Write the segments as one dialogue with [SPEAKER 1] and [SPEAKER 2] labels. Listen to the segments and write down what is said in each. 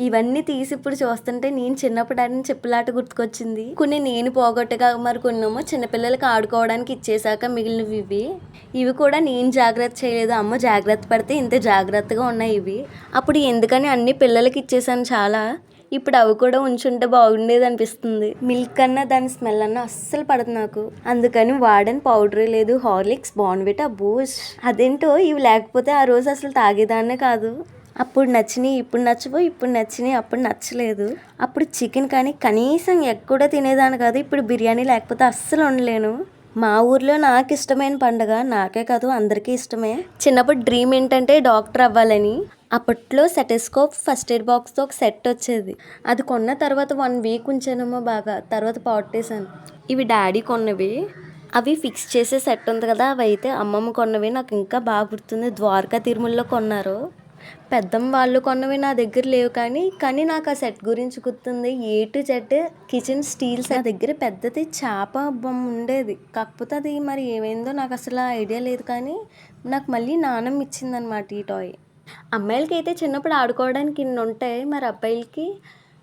[SPEAKER 1] ఇవన్నీ తీసి ఇప్పుడు చూస్తుంటే నేను చిన్నప్పుడు ఆడిన చెప్పులాట గుర్తుకొచ్చింది. కొన్ని నేను పోగొట్టగా, మరి కొన్నేమో చిన్నపిల్లలకి ఆడుకోవడానికి ఇచ్చేసాక మిగిలినవి ఇవి. ఇవి కూడా నేను జాగ్రత్త చేయలేదు, అమ్మ జాగ్రత్త పడితే ఇంత జాగ్రత్తగా ఉన్నాయి ఇవి. అప్పుడు ఎందుకని అన్ని పిల్లలకి ఇచ్చేసాను చాలా. ఇప్పుడు అవి కూడా ఉంచుంటే బాగుండేది అనిపిస్తుంది. మిల్క్ అన్నా దాని స్మెల్ అన్నా అస్సలు పడదు నాకు. అందుకని వాడని పౌడర్ లేదు, హార్లిక్స్, బోర్న్విటా, బూస్ట్. అదేంటో ఇవి లేకపోతే ఆ రోజు అసలు తాగేదాన్నే కాదు. అప్పుడు నచ్చినాయి ఇప్పుడు నచ్చవు, ఇప్పుడు నచ్చినాయి అప్పుడు నచ్చలేదు. అప్పుడు చికెన్ కానీ కనీసం ఎగ్ కూడా తినేదాన్ని కాదు. ఇప్పుడు బిర్యానీ లేకపోతే అస్సలు ఉండలేను. మా ఊర్లో నాకు ఇష్టమైన పండుగ, నాకే కాదు అందరికీ ఇష్టమే. చిన్నప్పుడు డ్రీమ్ ఏంటంటే డాక్టర్ అవ్వాలని. అప్పట్లో సెటెస్కోప్, ఫస్ట్ ఎయిడ్ బాక్స్తో ఒక సెట్ వచ్చేది. అది కొన్న తర్వాత 1 వీక్ ఉంచానేమో బాగా, తర్వాత పాటేశాను. ఇవి డాడీ కొన్నవి. అవి ఫిక్స్ చేసే సెట్ ఉంది కదా, అవి అయితే అమ్మమ్మ కొన్నవి. నాకు ఇంకా బాగా గుర్తుంది, ద్వారకా తిరుమలలో కొన్నారు. పెద్దమ్మ వాళ్ళు కొన్నవి నా దగ్గర లేవు, కానీ నాకు ఆ సెట్ గురించి గుర్తుంది. A to Z kitchen steels. నా దగ్గర పెద్దది చేప బొమ్మ ఉండేది, కాకపోతే అది మరి ఏమైందో నాకు అసలు ఐడియా లేదు. కానీ నాకు మళ్ళీ నానమ్మ ఇచ్చిందనమాట ఈ టాయ్. అమ్మాయిలకి అయితే చిన్నప్పుడు ఆడుకోవడానికి ఇన్ని ఉంటాయి, మరి అబ్బాయిలకి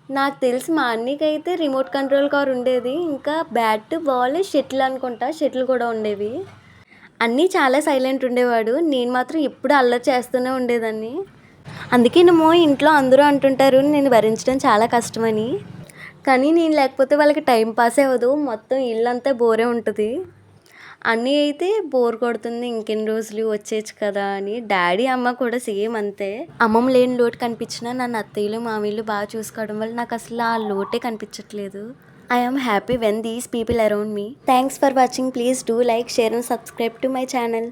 [SPEAKER 1] నాకు తెలిసి మా అన్నయ్యకి అయితే రిమోట్ కంట్రోల్ కార్ ఉండేది. ఇంకా బ్యాట్, బాల్, షటిల్ అనుకుంటా, షటిల్ కూడా ఉండేవి. అన్నీ చాలా సైలెంట్ ఉండేవాడు, నేను మాత్రం ఎప్పుడు అల్లరి చేస్తూనే ఉండేదాన్ని. అందుకేనేమో ఇంట్లో అందరూ అంటుంటారు నేను భరించడం చాలా కష్టమని. కానీ నేను లేకపోతే వాళ్ళకి టైం పాసే అవ్వదు, మొత్తం ఇల్లంతా బోరే ఉంటుంది. అన్నీ అయితే బోర్ కొడుతుంది, ఇంకెన్ని రోజులు వచ్చేయచ్చు కదా అని. డాడీ అమ్మ కూడా సేమ్ అంతే. అమ్మమ్మ లేని లోటు కనిపించినా నన్ను అత్తయ్యలు మామయ్యలు బాగా చూసుకోవడం వల్ల నాకు అసలు ఆ లోటే కనిపించట్లేదు. I am happy when these people around me. Thanks for watching. Please do like, share and subscribe to my channel.